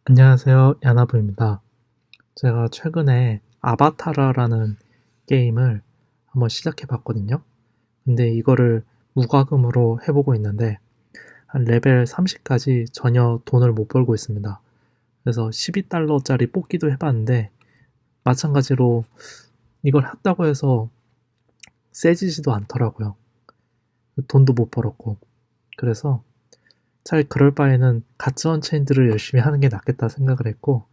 안녕하세요. 야나부입니다. 제가 최근에 아바타라라는 게임을 한번 시작해 봤거든요. 근데 이거를 무과금으로 해보고 있는데 한 레벨 30까지 전혀 돈을 못 벌고 있습니다. 그래서 12달러짜리 뽑기도 해봤는데 마찬가지로 이걸 했다고 해서 세지지도 않더라고요. 돈도 못 벌었고. 그래서 차라리 그럴 바에는 가츠 언체인드를 열심히 하는 게 낫겠다 생각을 했고,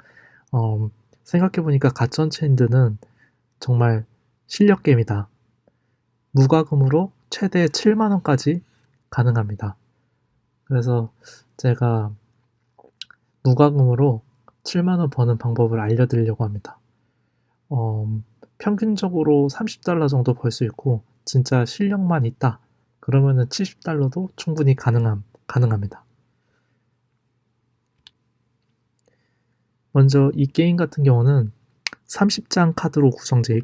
생각해보니까 가츠 언체인드는 정말 실력 게임이다. 무과금으로 최대 7만원까지 가능합니다. 그래서 제가 무과금으로 7만원 버는 방법을 알려드리려고 합니다. 평균적으로 30달러 정도 벌 수 있고, 진짜 실력만 있다. 그러면은 70달러도 충분히 가능합니다. 먼저 이 게임 같은 경우는 30장 카드로 구성돼,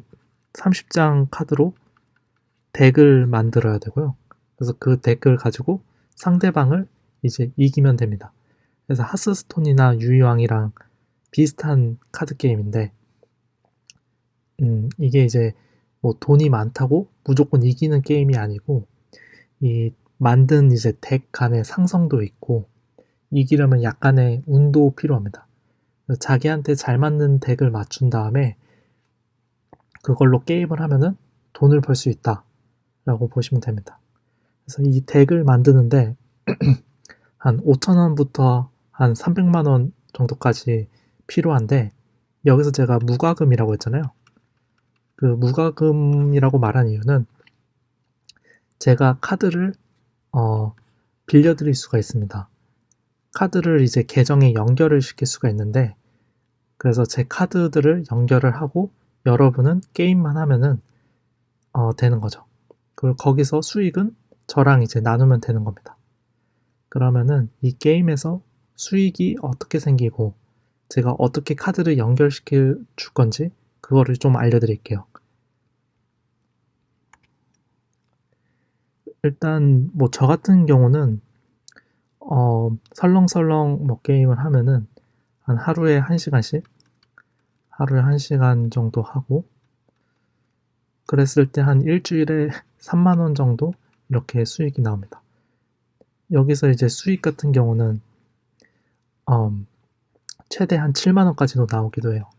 30장 카드로 덱을 만들어야 되고요. 그래서 그 덱을 가지고 상대방을 이제 이기면 됩니다. 그래서 하스스톤이나 유희왕이랑 비슷한 카드 게임인데, 이게 이제 뭐 돈이 많다고 무조건 이기는 게임이 아니고, 이 만든 이제 덱 간의 상성도 있고, 이기려면 약간의 운도 필요합니다. 자기한테 잘 맞는 덱을 맞춘 다음에 그걸로 게임을 하면은 돈을 벌 수 있다라고 보시면 됩니다. 그래서 이 덱을 만드는데 한 5,000원부터 한 300만원 정도까지 필요한데, 여기서 제가 무과금이라고 했잖아요. 그 무과금이라고 말한 이유는 제가 카드를 빌려드릴 수가 있습니다. 카드를 이제 계정에 연결을 시킬 수가 있는데, 그래서 제 카드들을 연결을 하고 여러분은 게임만 하면은 되는 거죠. 그리고 거기서 수익은 저랑 이제 나누면 되는 겁니다. 그러면은 이 게임에서 수익이 어떻게 생기고 제가 어떻게 카드를 연결시켜 줄 건지 그거를 좀 알려드릴게요. 일단 뭐 저 같은 경우는 설렁설렁 뭐 게임을 하면은 한 하루에 1시간씩 하루에 1시간 정도 하고, 그랬을 때 한 일주일에 3만 원 정도 이렇게 수익이 나옵니다. 여기서 이제 수익 같은 경우는 최대 한 7만 원까지도 나오기도 해요.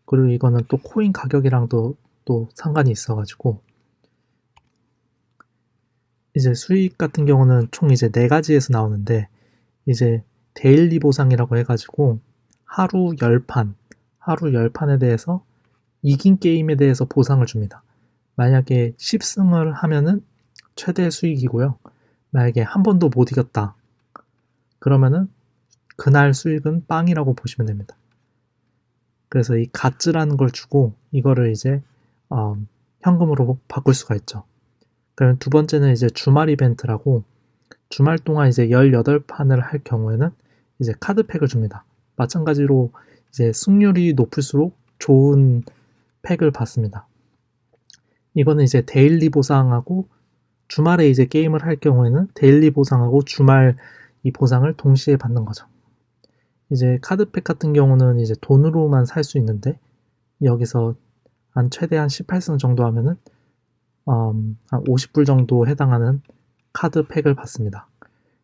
그리고 이거는 또 코인 가격이랑도 또 상관이 있어가지고, 이제 수익 같은 경우는 총 이제 4가지에서 나오는데, 이제 데일리 보상이라고 해가지고 하루 10판, 하루 10판에 대해서 이긴 게임에 대해서 보상을 줍니다. 만약에 10승을 하면은 최대 수익이고요. 만약에 한 번도 못 이겼다, 그러면은 그날 수익은 빵이라고 보시면 됩니다. 그래서 이 갓즈라는 걸 주고 이거를 이제 어, 현금으로 바꿀 수가 있죠. 그럼 두 번째는 이제 주말 이벤트라고, 주말 동안 이제 18판을 할 경우에는 이제 카드팩을 줍니다. 마찬가지로 이제 승률이 높을수록 좋은 팩을 받습니다. 이거는 이제 데일리 보상하고, 주말에 이제 게임을 할 경우에는 데일리 보상하고 주말 이 보상을 동시에 받는 거죠. 이제 카드팩 같은 경우는 이제 돈으로만 살 수 있는데, 여기서 한 최대한 18승 정도 하면은 한 50불 정도 해당하는 카드팩을 받습니다.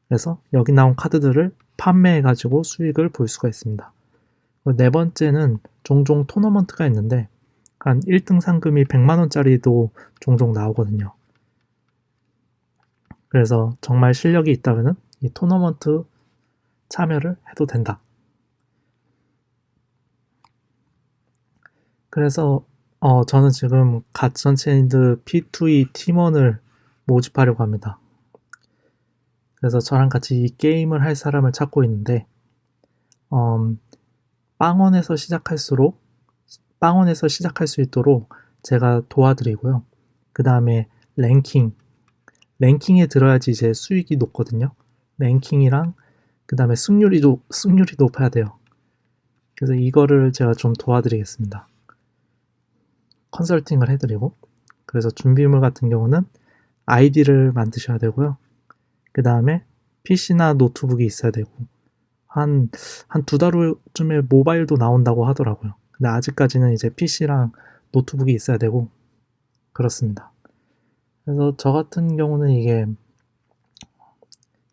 그래서 여기 나온 카드들을 판매해가지고 수익을 볼 수가 있습니다. 네 번째는 종종 토너먼트가 있는데, 한 1등 상금이 100만원짜리도 종종 나오거든요. 그래서 정말 실력이 있다면 이 토너먼트 참여를 해도 된다. 그래서 저는 지금 갓선체인드 P2E 팀원을 모집하려고 합니다. 그래서 저랑 같이 이 게임을 할 사람을 찾고 있는데, 빵원에서 시작할 수 있도록 제가 도와드리고요. 그 다음에 랭킹에 들어야지 이제 수익이 높거든요. 랭킹이랑 그 다음에 승률이 높아야 돼요. 그래서 이거를 제가 좀 도와드리겠습니다. 컨설팅을 해드리고, 그래서 준비물 같은 경우는 아이디를 만드셔야 되고요. 그 다음에 PC나 노트북이 있어야 되고, 한 두 달 후쯤에 모바일도 나온다고 하더라고요. 근데 아직까지는 이제 PC랑 노트북이 있어야 되고 그렇습니다. 그래서 저 같은 경우는 이게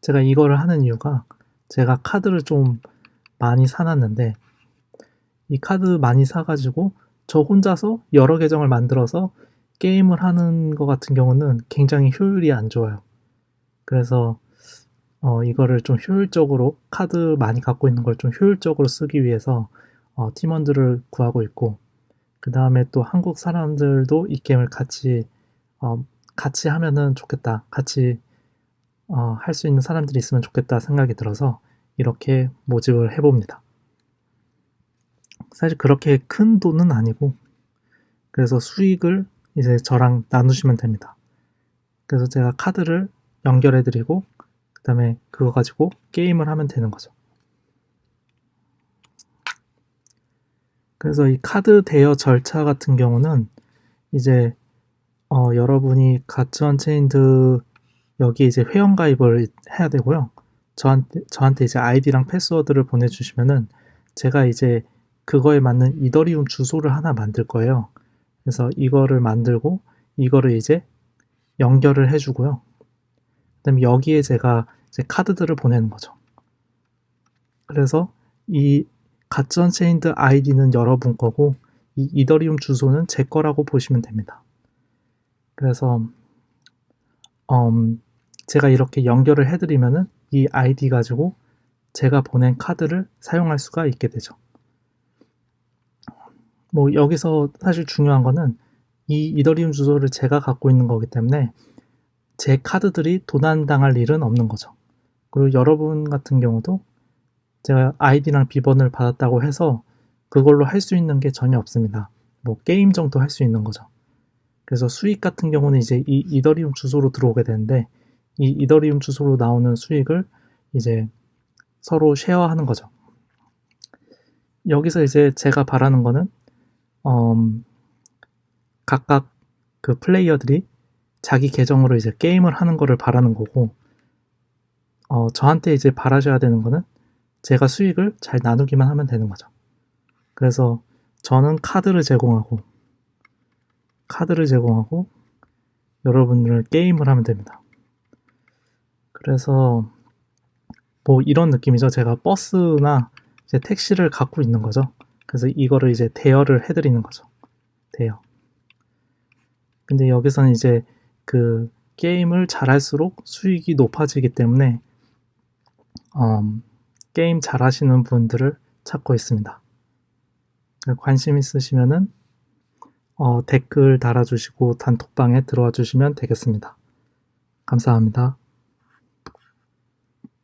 제가 이거를 하는 이유가 제가 카드를 좀 많이 사놨는데 이 카드 많이 사가지고 저 혼자서 여러 계정을 만들어서 게임을 하는 것 같은 경우는 굉장히 효율이 안 좋아요. 그래서 이거를 좀 효율적으로 카드 많이 갖고 있는 걸 좀 효율적으로 쓰기 위해서 팀원들을 구하고 있고 그 다음에 또 한국 사람들도 이 게임을 같이 하면은 좋겠다. 같이 할 수 있는 사람들이 있으면 좋겠다 생각이 들어서 이렇게 모집을 해봅니다. 사실 그렇게 큰 돈은 아니고 그래서 수익을 이제 저랑 나누시면 됩니다. 그래서 제가 카드를 연결해드리고 그 다음에 그거 가지고 게임을 하면 되는 거죠. 그래서 이 카드 대여 절차 같은 경우는 이제 여러분이 갓즈언체인드 여기 이제 회원가입을 해야 되고요. 저한테 이제 아이디랑 패스워드를 보내주시면은 제가 이제 그거에 맞는 이더리움 주소를 하나 만들 거예요. 그래서 이거를 만들고 이거를 이제 연결을 해주고요. 그다음에 여기에 제가 이제 카드들을 보내는 거죠. 그래서 이 갓즈언체인드 아이디는 여러분 거고 이 이더리움 주소는 제 거라고 보시면 됩니다. 그래서 제가 이렇게 연결을 해드리면은 이 아이디 가지고 제가 보낸 카드를 사용할 수가 있게 되죠. 뭐 여기서 사실 중요한 거는 이 이더리움 주소를 제가 갖고 있는 거기 때문에 제 카드들이 도난당할 일은 없는 거죠. 그리고 여러분 같은 경우도 제가 아이디랑 비번을 받았다고 해서 그걸로 할 수 있는 게 전혀 없습니다. 뭐 게임 정도 할 수 있는 거죠. 그래서 수익 같은 경우는 이제 이 이더리움 주소로 들어오게 되는데 이 이더리움 주소로 나오는 수익을 이제 서로 쉐어하는 거죠. 여기서 이제 제가 바라는 거는 각각 그 플레이어들이 자기 계정으로 이제 게임을 하는 거를 바라는 거고 저한테 이제 바라셔야 되는 거는 제가 수익을 잘 나누기만 하면 되는 거죠. 그래서 저는 카드를 제공하고 여러분들 게임을 하면 됩니다. 그래서 뭐 이런 느낌이죠. 제가 버스나 이제 택시를 갖고 있는 거죠. 그래서 이거를 이제 대여를 해드리는 거죠. 대여. 근데 여기서는 이제 그 게임을 잘할수록 수익이 높아지기 때문에 게임 잘하시는 분들을 찾고 있습니다. 관심 있으시면은 댓글 달아주시고 단톡방에 들어와 주시면 되겠습니다. 감사합니다.